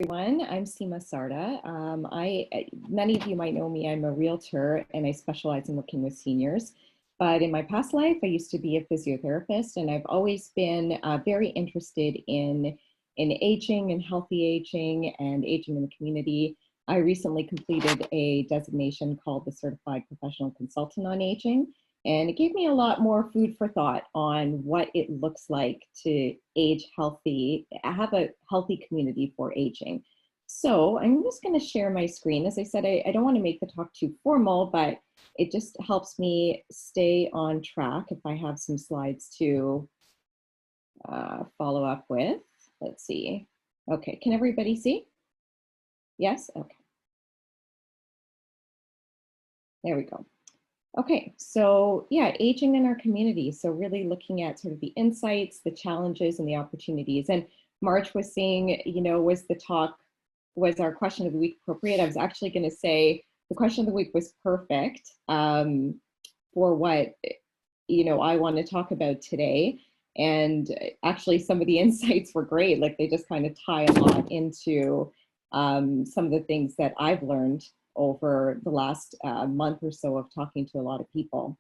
Everyone, I'm Seema Sarda. Many of you might know me. I'm a realtor and I specialize in working with seniors. But in my past life, I used to be a physiotherapist, and I've always been very interested in aging and healthy aging and aging in the community. I recently completed a designation called the Certified Professional Consultant on Aging, and it gave me a lot more food for thought on what it looks like to age healthy, have a healthy community for aging. So I'm just going to share my screen. As I said, I don't want to make the talk too formal, but it just helps me stay on track if I have some slides to follow up with. Let's see. Okay, can everybody see? Yes? Okay. There we go. Okay, so yeah, aging in our community. So really looking at sort of the insights, the challenges, and the opportunities. And March was saying, was our question of the week appropriate? I was actually going to say the question of the week was perfect for what, I want to talk about today. And actually some of the insights were great. Like they just kind of tie a lot into some of the things that I've learned over the last month or so of talking to a lot of people.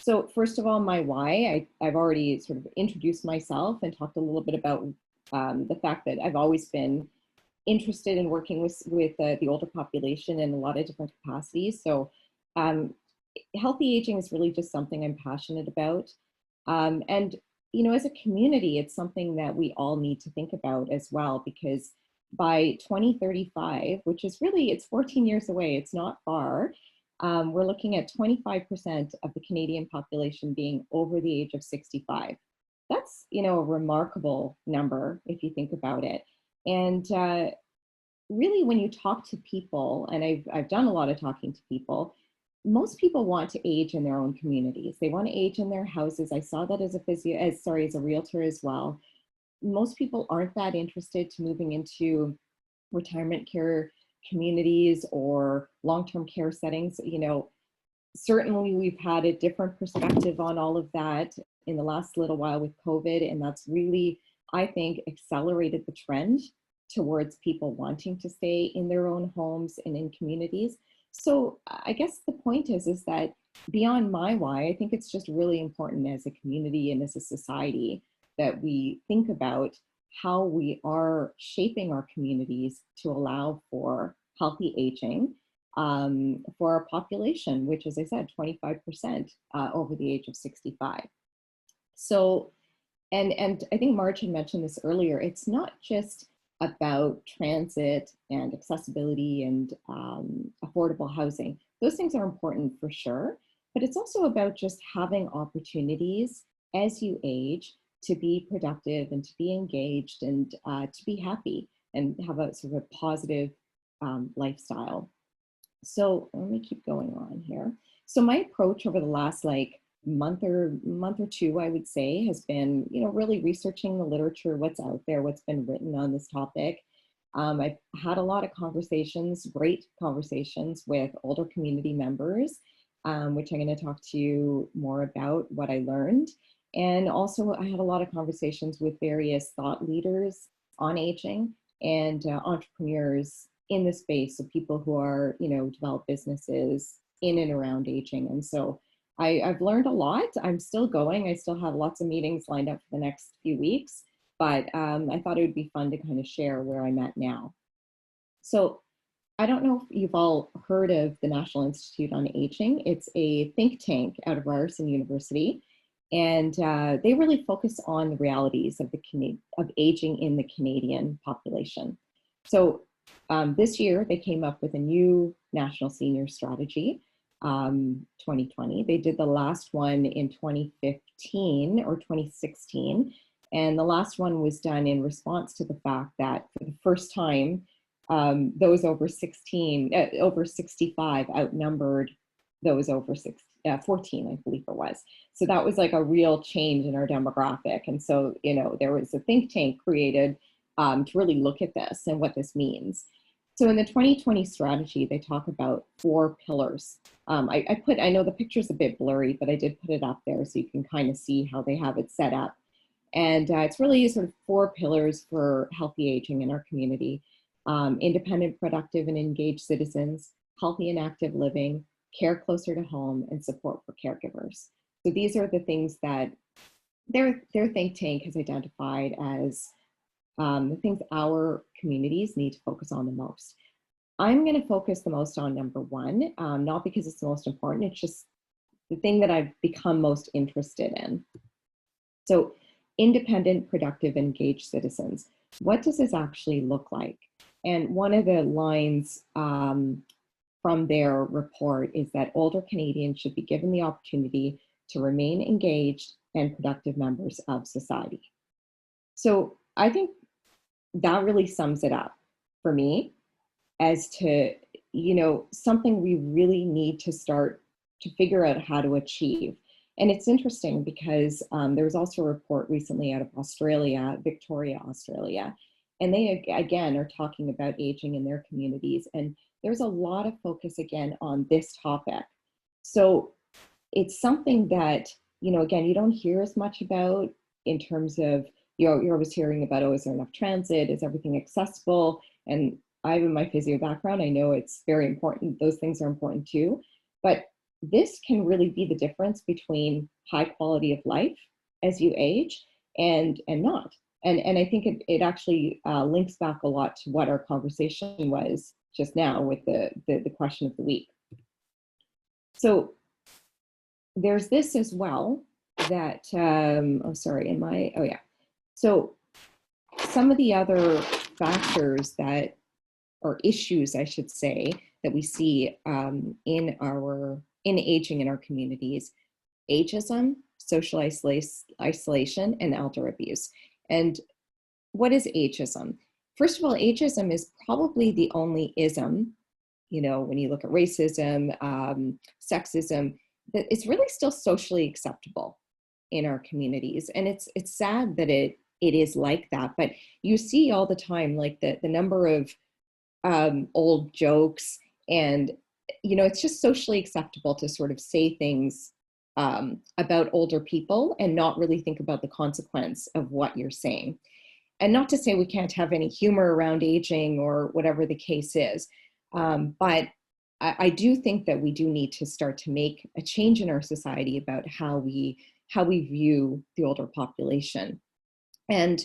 So first of all, my why, I've already sort of introduced myself and talked a little bit about the fact that I've always been interested in working with the older population in a lot of different capacities. So healthy aging is really just something I'm passionate about. And, as a community, it's something that we all need to think about as well, because by 2035, which is really, it's 14 years away, it's not far, we're looking at 25% of the Canadian population being over the age of 65. That's, a remarkable number if you think about it. And really, when you talk to people, and I've done a lot of talking to people, most people want to age in their own communities. They want to age in their houses. I saw that as a realtor as well. Most people aren't that interested to moving into retirement care communities or long-term care settings. Certainly we've had a different perspective on all of that in the last little while with COVID, and that's really, I think, accelerated the trend towards people wanting to stay in their own homes and in communities. So I guess the point is that beyond my why, I think it's just really important as a community and as a society that we think about how we are shaping our communities to allow for healthy aging for our population, which, as I said, 25% over the age of 65. So, and I think Marge had mentioned this earlier, it's not just about transit and accessibility and affordable housing. Those things are important for sure, but it's also about just having opportunities as you age to be productive and to be engaged and to be happy and have a sort of a positive lifestyle. So let me keep going on here. So my approach over the last month or two, I would say, has been, really researching the literature, what's out there, what's been written on this topic. I've had a lot of conversations, great conversations with older community members, which I'm going to talk to you more about what I learned. And also I had a lot of conversations with various thought leaders on aging and entrepreneurs in the space, so people who are, develop businesses in and around aging. And so I've learned a lot. I'm still going. I still have lots of meetings lined up for the next few weeks, but I thought it would be fun to kind of share where I'm at now. So I don't know if you've all heard of the National Institute on Aging. It's a think tank out of Ryerson University, and they really focus on the realities of aging in the Canadian population. So this year they came up with a new national senior strategy, 2020. They did the last one in 2015 or 2016. And the last one was done in response to the fact that for the first time, those over 65 outnumbered those over 14, I believe it was. So that was like a real change in our demographic. And so, there was a think tank created to really look at this and what this means. So in the 2020 strategy, they talk about 4 pillars. I know the picture's a bit blurry, but I did put it up there so you can kind of see how they have it set up. And it's really sort of 4 pillars for healthy aging in our community: independent, productive, and engaged citizens, healthy and active living, care closer to home, and support for caregivers. So these are the things that their think tank has identified as the things our communities need to focus on the most. I'm going to focus the most on number one, not because it's the most important, it's just the thing that I've become most interested in. So, independent, productive, engaged citizens. What does this actually look like? And one of the lines from their report is that older Canadians should be given the opportunity to remain engaged and productive members of society. So I think that really sums it up for me as to, something we really need to start to figure out how to achieve. And it's interesting because there was also a report recently out of Australia, Victoria, Australia, and they again are talking about aging in their communities. And there's a lot of focus again on this topic. So it's something that, again, you don't hear as much about in terms of, you're always hearing about, oh, is there enough transit? Is everything accessible? And I have in my physio background, I know it's very important. Those things are important too. But this can really be the difference between high quality of life as you age and not. And I think it actually links back a lot to what our conversation was just now with the question of the week. So there's this as well that, So some of the other factors that, or issues, I should say, that we see in aging in our communities: ageism, social isolation, and elder abuse. And what is ageism? First of all, ageism is probably the only ism, when you look at racism, sexism, that it's really still socially acceptable in our communities. And it's sad that it is like that, but you see all the time, like the number of old jokes, and it's just socially acceptable to sort of say things about older people and not really think about the consequence of what you're saying. And not to say we can't have any humor around aging or whatever the case is, but I do think that we do need to start to make a change in our society about how we view the older population. And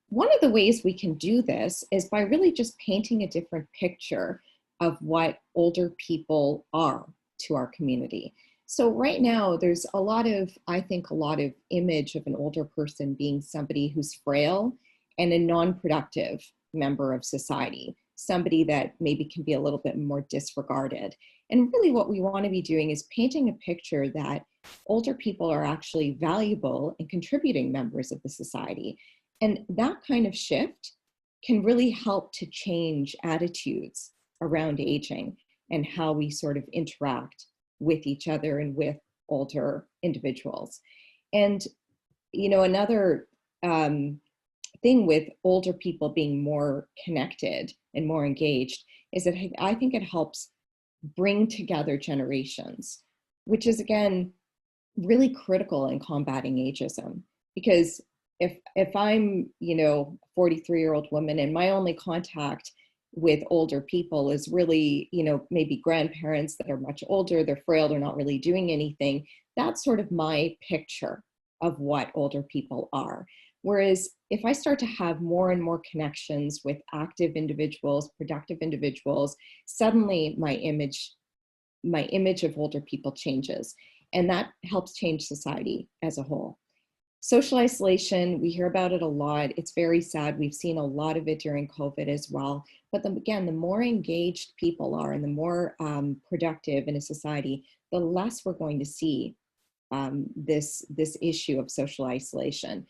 one of the ways we can do this is by really just painting a different picture of what older people are to our community. So right now, there's I think a lot of image of an older person being somebody who's frail and a non-productive member of society, somebody that maybe can be a little bit more disregarded. And really what we want to be doing is painting a picture that older people are actually valuable and contributing members of the society. And that kind of shift can really help to change attitudes around aging and how we sort of interact with each other and with older individuals. And, another thing with older people being more connected and more engaged is that I think it helps bring together generations, which is, again, really critical in combating ageism. Because if I'm, 43-year-old woman and my only contact with older people is really, maybe grandparents that are much older, they're frail, they're not really doing anything, that's sort of my picture of what older people are. Whereas if I start to have more and more connections with active individuals, productive individuals, suddenly my image of older people changes. And that helps change society as a whole. Social isolation, we hear about it a lot. It's very sad. We've seen a lot of it during COVID as well. But again, the more engaged people are and the more productive in a society, the less we're going to see this issue of social isolation.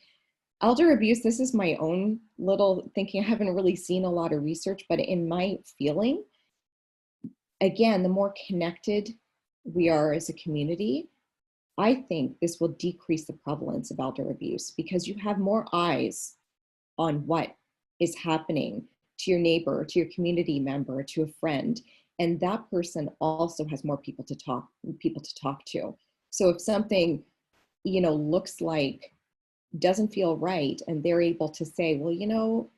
Elder abuse, this is my own little thinking. I haven't really seen a lot of research, but in my feeling, again, the more connected we are as a community, I think this will decrease the prevalence of elder abuse because you have more eyes on what is happening to your neighbor, to your community member, to a friend. And that person also has more people to talk to. So if something, looks like doesn't feel right, and they're able to say, well,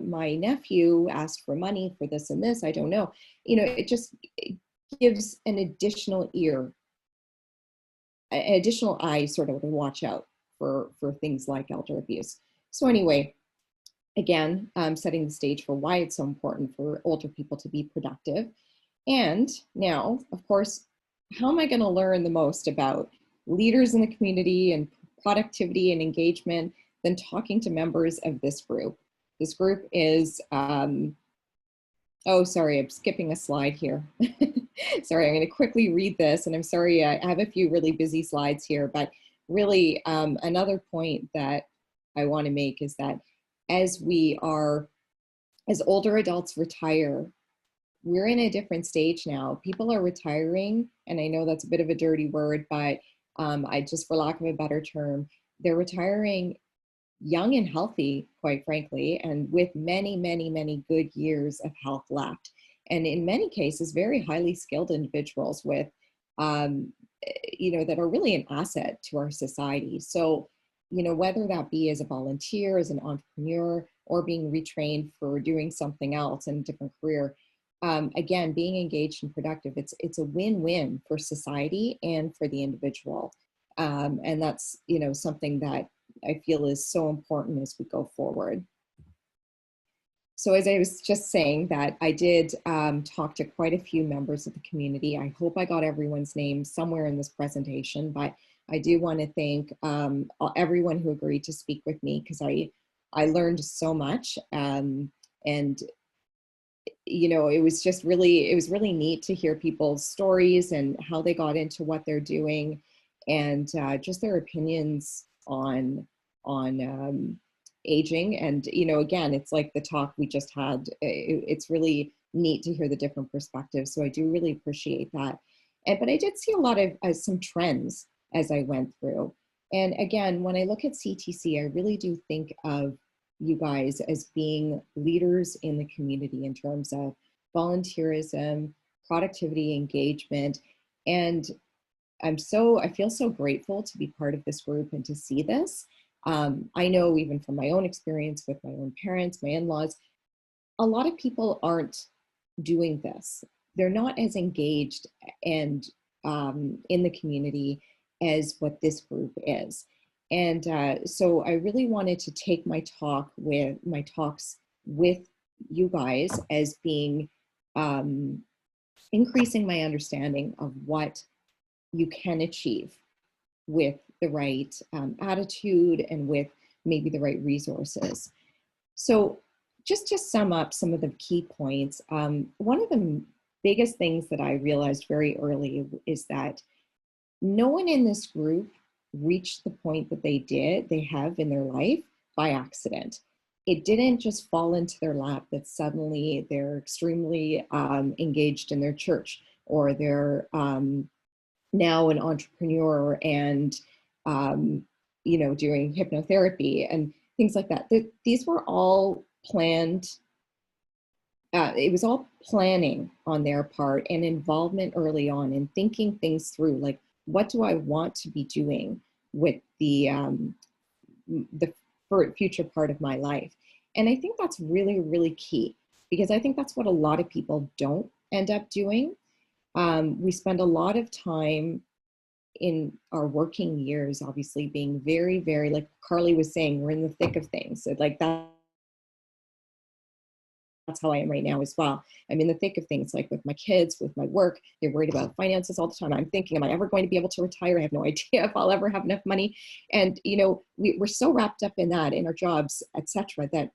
my nephew asked for money for this and this, I don't know. It gives an additional ear, an additional eye sort of to watch out for things like elder abuse. So anyway, again, setting the stage for why it's so important for older people to be productive. And now, of course, how am I going to learn the most about leaders in the community and productivity and engagement than talking to members of this group? This group is, oh, sorry, I'm skipping a slide here. Sorry, I'm going to quickly read this, and I'm sorry, I have a few really busy slides here, but really another point that I want to make is that as older adults retire, we're in a different stage now. People are retiring, and I know that's a bit of a dirty word, but I just, for lack of a better term, they're retiring young and healthy, quite frankly, and with many, many, many good years of health left. And in many cases, very highly skilled individuals with, that are really an asset to our society. So, whether that be as a volunteer, as an entrepreneur, or being retrained for doing something else in a different career, again, being engaged and productive, it's a win-win for society and for the individual. And that's, something that I feel is so important as we go forward. So as I was just saying, that I did talk to quite a few members of the community. I hope I got everyone's name somewhere in this presentation, but I do want to thank everyone who agreed to speak with me, because I learned so much. And it was really neat to hear people's stories and how they got into what they're doing, and just their opinions on aging. And again, it's like the talk we just had. It's really neat to hear the different perspectives. So I do really appreciate that. But I did see a lot of some trends as I went through. And again, when I look at CTC, I really do think of you guys as being leaders in the community in terms of volunteerism, productivity, engagement. And I feel so grateful to be part of this group and to see this. I know even from my own experience with my own parents, my in-laws, a lot of people aren't doing this. They're not as engaged and in the community as what this group is. And so I really wanted to take my talks with you guys as being increasing my understanding of what you can achieve with the right attitude and with maybe the right resources. So just to sum up some of the key points, one of the biggest things that I realized very early is that no one in this group reached the point that they have in their life by accident. It didn't just fall into their lap that suddenly they're extremely engaged in their church, or they're now an entrepreneur and doing hypnotherapy and things like that. These were all planned. It was all planning on their part and involvement early on, and thinking things through, like, what do I want to be doing with the future part of my life? And I think that's really, really key, because I think that's what a lot of people don't end up doing. We spend a lot of time in our working years, obviously, being very, very, like Carly was saying, we're in the thick of things. So like that's how I am right now as well. I'm in the thick of things, like with my kids, with my work. They're worried about finances all the time. I'm thinking, am I ever going to be able to retire? I have no idea if I'll ever have enough money. And we're so wrapped up in that, in our jobs, etc., that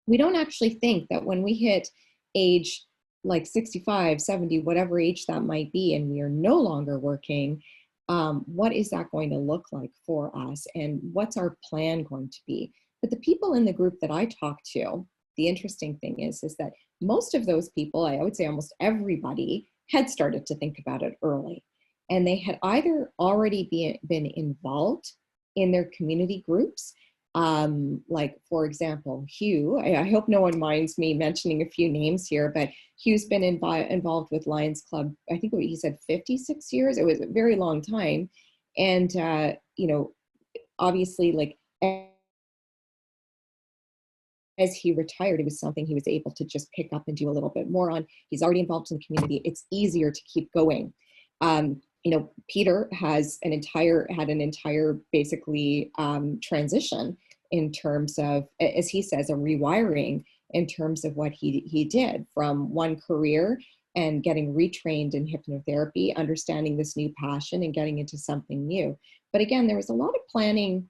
we don't actually think that when we hit age like 65, 70, whatever age that might be, and we are no longer working, what is that going to look like for us, and what's our plan going to be? But the people in the group that I talked to, the interesting thing is that most of those people, I would say almost everybody, had started to think about it early. And they had either already been involved in their community groups. Like, for example, Hugh, I hope no one minds me mentioning a few names here, but Hugh's been involved with Lions Club, I think he said 56 years. It was a very long time. And, obviously, like, as he retired, it was something he was able to just pick up and do a little bit more on. He's already involved in the community. It's easier to keep going. Peter had an entire basically transition in terms of, as he says, a rewiring in terms of what he did from one career and getting retrained in hypnotherapy, understanding this new passion and getting into something new. But again, there was a lot of planning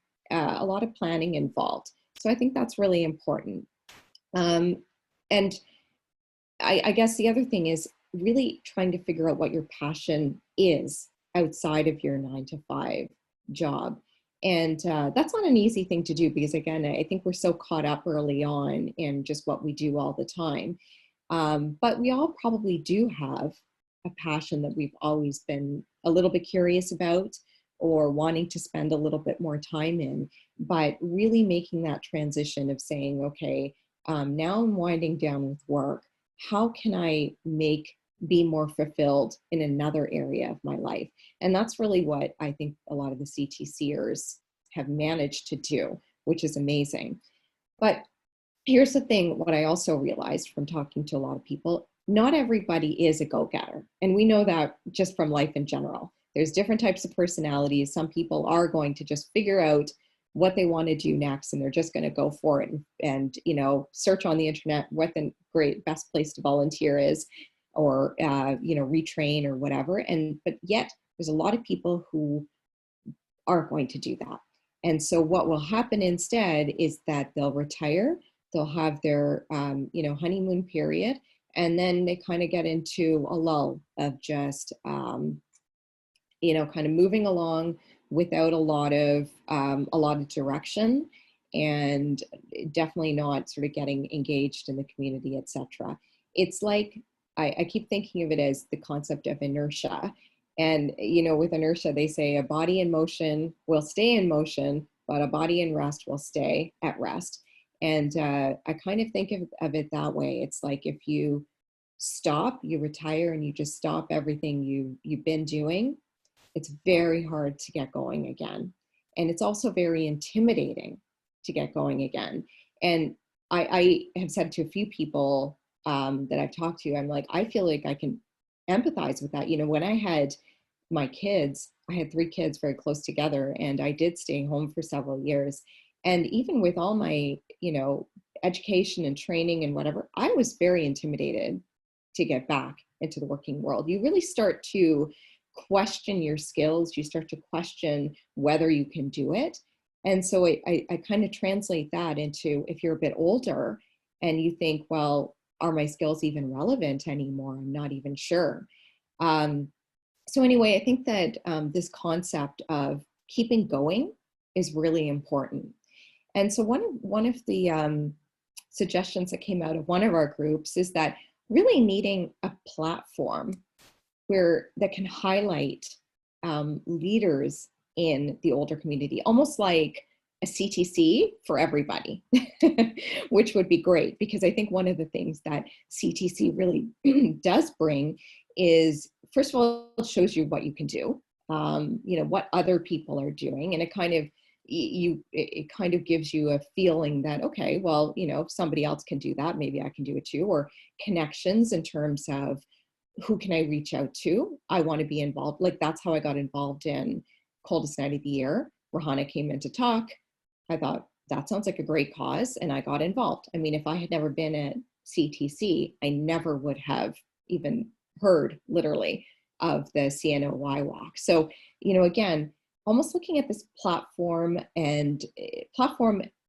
involved. So I think that's really important. And I guess the other thing is really trying to figure out what your passion is outside of your 9-to-5 job. And that's not an easy thing to do because, again, I think we're so caught up early on in just what we do all the time. But we all probably do have a passion that we've always been a little bit curious about or wanting to spend a little bit more time in, but really making that transition of saying, okay, now I'm winding down with work. How can I be more fulfilled in another area of my life? And that's really what I think a lot of the CTCers have managed to do, which is amazing. But here's the thing, what I also realized from talking to a lot of people, not everybody is a go-getter. And we know that just from life in general. There's different types of personalities. Some people are going to just figure out what they want to do next, and they're just going to go for it and search on the internet what the best place to volunteer is, or retrain or whatever. But yet there's a lot of people who aren't going to do that. And so what will happen instead is that they'll retire, they'll have their honeymoon period, and then they kind of get into a lull of just kind of moving along without a lot of direction, and definitely not sort of getting engaged in the community, etc. It's like I keep thinking of it as the concept of inertia. And with inertia, they say a body in motion will stay in motion, but a body in rest will stay at rest. And I kind of think of it that way. It's like if you stop, you retire, and you just stop everything you've been doing, it's very hard to get going again. And it's also very intimidating to get going again. And I have said to a few people that I've talked to, I'm like, I feel like I can empathize with that. When I had my kids, I had 3 kids very close together, and I did stay home for several years. And even with all my, education and training and whatever, I was very intimidated to get back into the working world. You really start to question your skills. You start to question whether you can do it. And so I kind of translate that into, if you're a bit older and you think, well, are my skills even relevant anymore? I'm not even sure. So anyway, I think that this concept of keeping going is really important. And so one of the suggestions that came out of one of our groups is that really needing a platform that can highlight leaders in the older community, almost like a CTC for everybody, which would be great, because I think one of the things that CTC really does bring is, first of all, it shows you what you can do, what other people are doing, and it kind of gives you a feeling that, okay, well, if somebody else can do that, maybe I can do it too, or connections in terms of who can I reach out to? I want to be involved. Like, that's how I got involved in Coldest Night of the Year. Rahana came in to talk. I thought, that sounds like a great cause, and I got involved. I mean, if I had never been at CTC, I never would have even heard, literally, of the CNOY walk. So, again, almost looking at this platform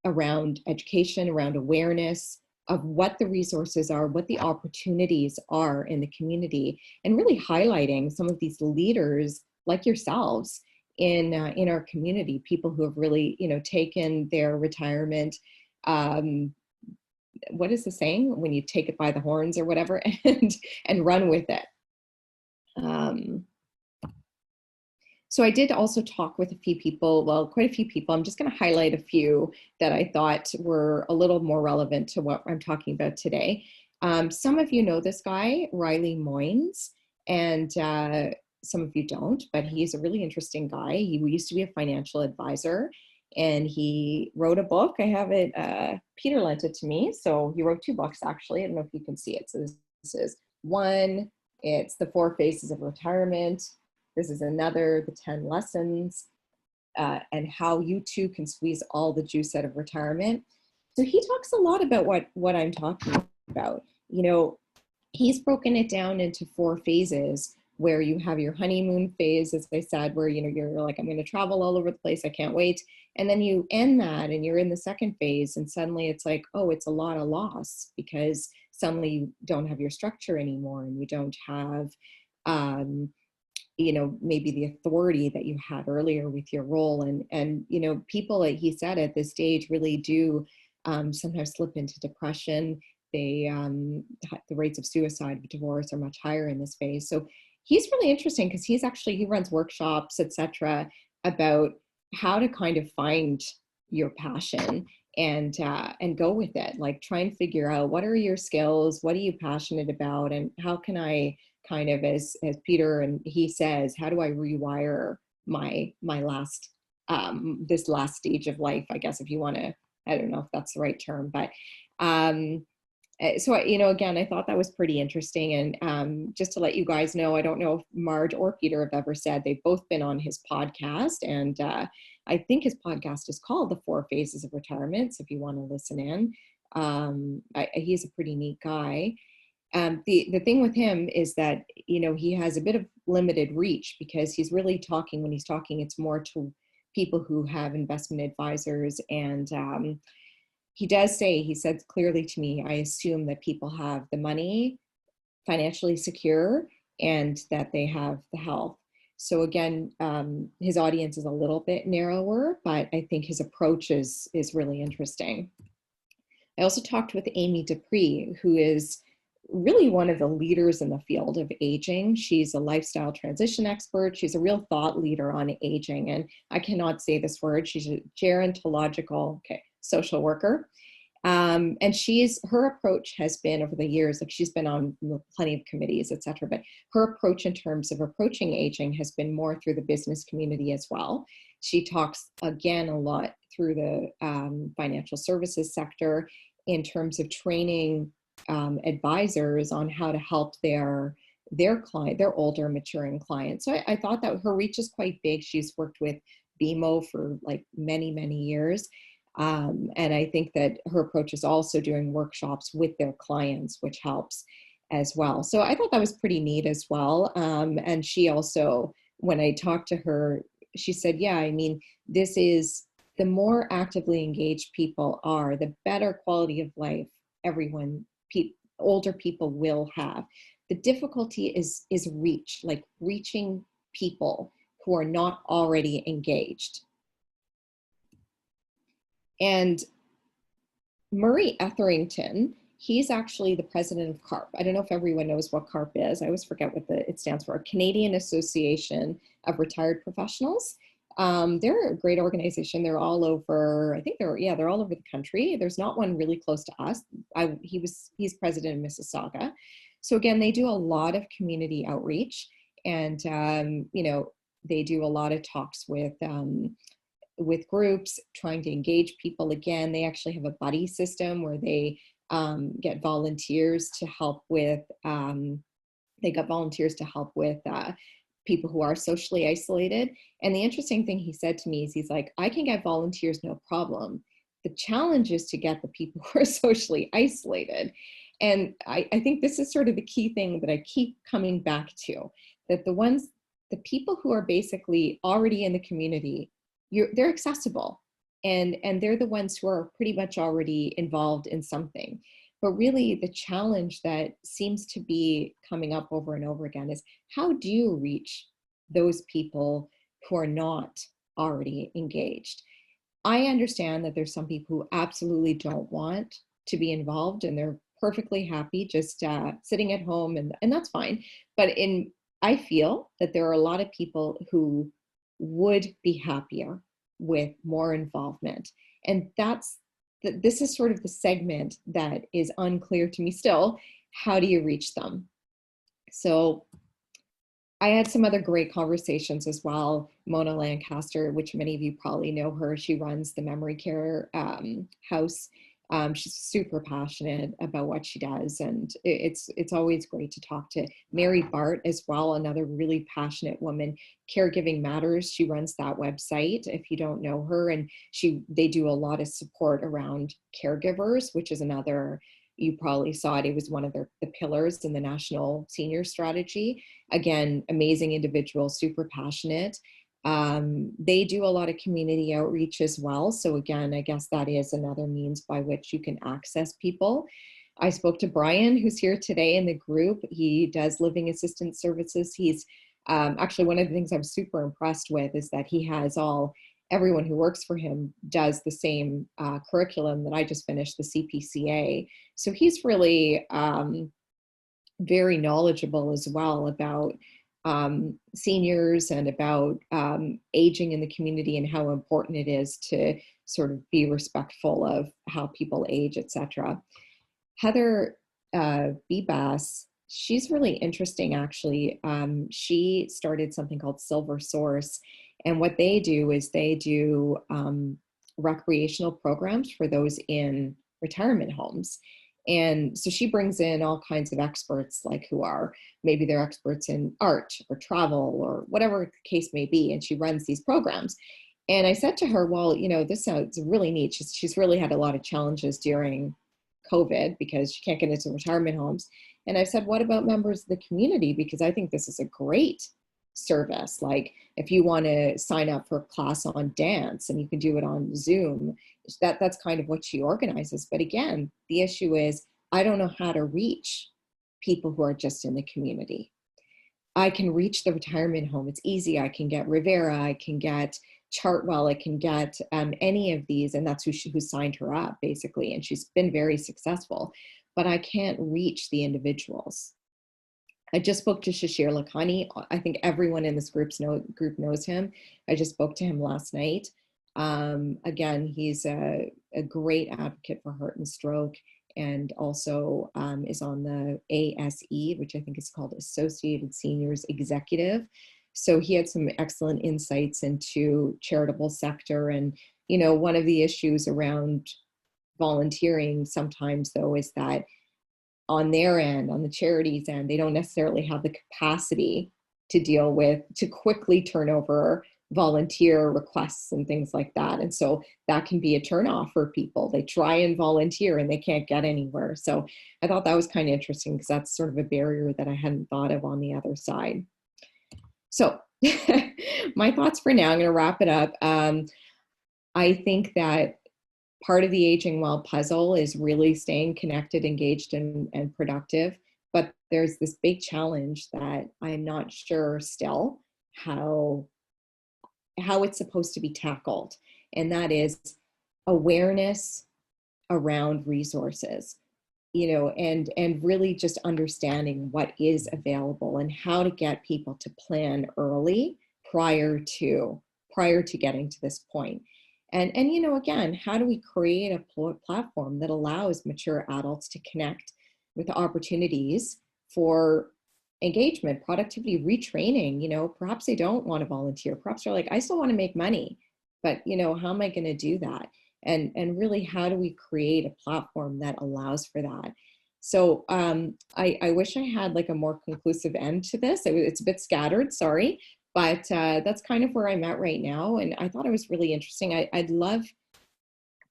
around education, around awareness of what the resources are, what the opportunities are in the community, and really highlighting some of these leaders like yourselves in our community, people who have really, taken their retirement, what is the saying, when you take it by the horns or whatever, and run with it. So I did also talk with a few people, well, quite a few people. I'm just going to highlight a few that I thought were a little more relevant to what I'm talking about today. Some of you know this guy, Riley Moynes, and some of you don't, but he's a really interesting guy. He used to be a financial advisor, and he wrote a book. I have it, Peter lent it to me. So he wrote 2 books actually. I don't know if you can see it. So this is one, it's The 4 Phases of Retirement. This is another, The 10 Lessons, and how you too can squeeze all the juice out of retirement. So he talks a lot about what I'm talking about. You know, he's broken it down into 4 phases where you have your honeymoon phase, as I said, where, you know, you're like, I'm going to travel all over the place. I can't wait. And then you end that and you're in the 2nd phase. And suddenly it's like, oh, it's a lot of loss because suddenly you don't have your structure anymore and you don't have, you know, maybe the authority that you had earlier with your role. And, you know, people, like he said, at this stage really do sometimes slip into depression. They, the rates of suicide, divorce are much higher in this phase. So he's really interesting because he runs workshops, etc., about how to kind of find your passion and go with it. Like try and figure out what are your skills, what are you passionate about, and how can I kind of, as Peter and he says, how do I rewire my last this last stage of life, I guess, if you want to, I don't know if that's the right term, but so, you know, again, I thought that was pretty interesting. And just to let you guys know, I don't know if Marge or Peter have ever said, they've both been on his podcast. And I think his podcast is called The 4 Phases of Retirement. So if you want to listen in, he's a pretty neat guy. The thing with him is that, you know, he has a bit of limited reach because he's really talking, when he's talking, it's more to people who have investment advisors. And he does say, he said clearly to me, I assume that people have the money, financially secure, and that they have the health. So again, his audience is a little bit narrower, but I think his approach is really interesting. I also talked with Amy Dupree, who is really one of the leaders in the field of aging. She's a lifestyle transition expert. She's a real thought leader on aging. And I cannot say this word. She's a gerontological social worker. And her approach has been over the years, like she's been on plenty of committees, et cetera, but her approach in terms of approaching aging has been more through the business community as well. She talks again a lot through the financial services sector in terms of training advisors on how to help their client, their older maturing clients. So I thought that her reach is quite big. She's worked with BMO for like many years. And I think that her approach is also doing workshops with their clients, which helps as well. So I thought that was pretty neat as well. And she also, when I talked to her, she said, yeah, I mean, this is, the more actively engaged people are, the better quality of life older people will have. The difficulty is reach, like reaching people who are not already engaged. And Murray Etherington, he's actually the president of CARP. I don't know if everyone knows what CARP is. I always forget what it stands for, Canadian Association of Retired Professionals. They're a great organization. They're all over, I think they're all over the country. There's not one really close to us. He's president of Mississauga. So again, they do a lot of community outreach, and you know, they do a lot of talks with groups, trying to engage people. Again, they actually have a buddy system where they get volunteers to help with, people who are socially isolated. And the interesting thing he said to me is, he's like, I can get volunteers, no problem. The challenge is to get the people who are socially isolated. And I think this is sort of the key thing that I keep coming back to, that the people who are basically already in the community, they're accessible, and they're the ones who are pretty much already involved in something. But really the challenge that seems to be coming up over and over again is, how do you reach those people who are not already engaged? I understand that there's some people who absolutely don't want to be involved, and they're perfectly happy just sitting at home, and that's fine. But I feel that there are a lot of people who would be happier with more involvement. And this is sort of the segment that is unclear to me still. How do you reach them? So I had some other great conversations as well. Mona Lancaster, which many of you probably know her, she runs the memory care house. She's super passionate about what she does, and it's always great to talk to Mary Bart as well, another really passionate woman. Caregiving Matters, she runs that website. If you don't know her, and they do a lot of support around caregivers, which is another. You probably saw it. It was one of the pillars in the national senior strategy. Again, amazing individual, super passionate. They do a lot of community outreach as well. So again, I guess that is another means by which you can access people. I spoke to Brian, who's here today in the group. He does living assistance services. He's actually, one of the things I'm super impressed with is that he has everyone who works for him does the same curriculum that I just finished, the CPCA. So he's really very knowledgeable as well about seniors and about aging in the community and how important it is to sort of be respectful of how people age, etc. Heather Bebas, she's really interesting actually. She started something called Silver Source, and what they do is they do recreational programs for those in retirement homes. And so she brings in all kinds of experts, like who are maybe they're experts in art or travel or whatever the case may be. And she runs these programs. And I said to her, well, this sounds really neat. She's really had a lot of challenges during COVID because she can't get into retirement homes. And I said, what about members of the community? Because I think this is a great service. Like if you want to sign up for a class on dance and you can do it on Zoom, that's kind of what she organizes. But again, the issue is I don't know how to reach people who are just in the community. I can reach the retirement home. It's easy. I can get Rivera, I can get Chartwell, I can get any of these, and that's who signed her up basically, and she's been very successful. But I can't reach the individuals. I just spoke to Shashir Lakhani. I think everyone in this group knows him. I just spoke to him last night. Again, he's a great advocate for heart and stroke, and also is on the ASE, which I think is called Associated Seniors Executive. So he had some excellent insights into charitable sector. And, one of the issues around volunteering sometimes though is that on their end, on the charities end, they don't necessarily have the capacity to quickly turn over volunteer requests and things like that. And so that can be a turnoff for people. They try and volunteer and they can't get anywhere. So I thought that was kind of interesting because that's sort of a barrier that I hadn't thought of on the other side. So my thoughts for now, I'm going to wrap it up. I think that part of the aging well puzzle is really staying connected, engaged, and productive. But there's this big challenge that I'm not sure still how it's supposed to be tackled. And that is awareness around resources, and really just understanding what is available and how to get people to plan early prior to getting to this point. And again, how do we create a platform that allows mature adults to connect with opportunities for engagement, productivity, retraining? Perhaps they don't want to volunteer. Perhaps they're like, I still want to make money, but how am I going to do that? And really, how do we create a platform that allows for that? So I wish I had like a more conclusive end to this. It's a bit scattered, sorry. But that's kind of where I'm at right now. And I thought it was really interesting. I'd love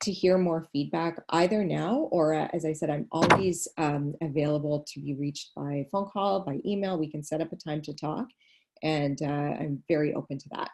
to hear more feedback either now or, as I said, I'm always available to be reached by phone call, by email. We can set up a time to talk. And I'm very open to that.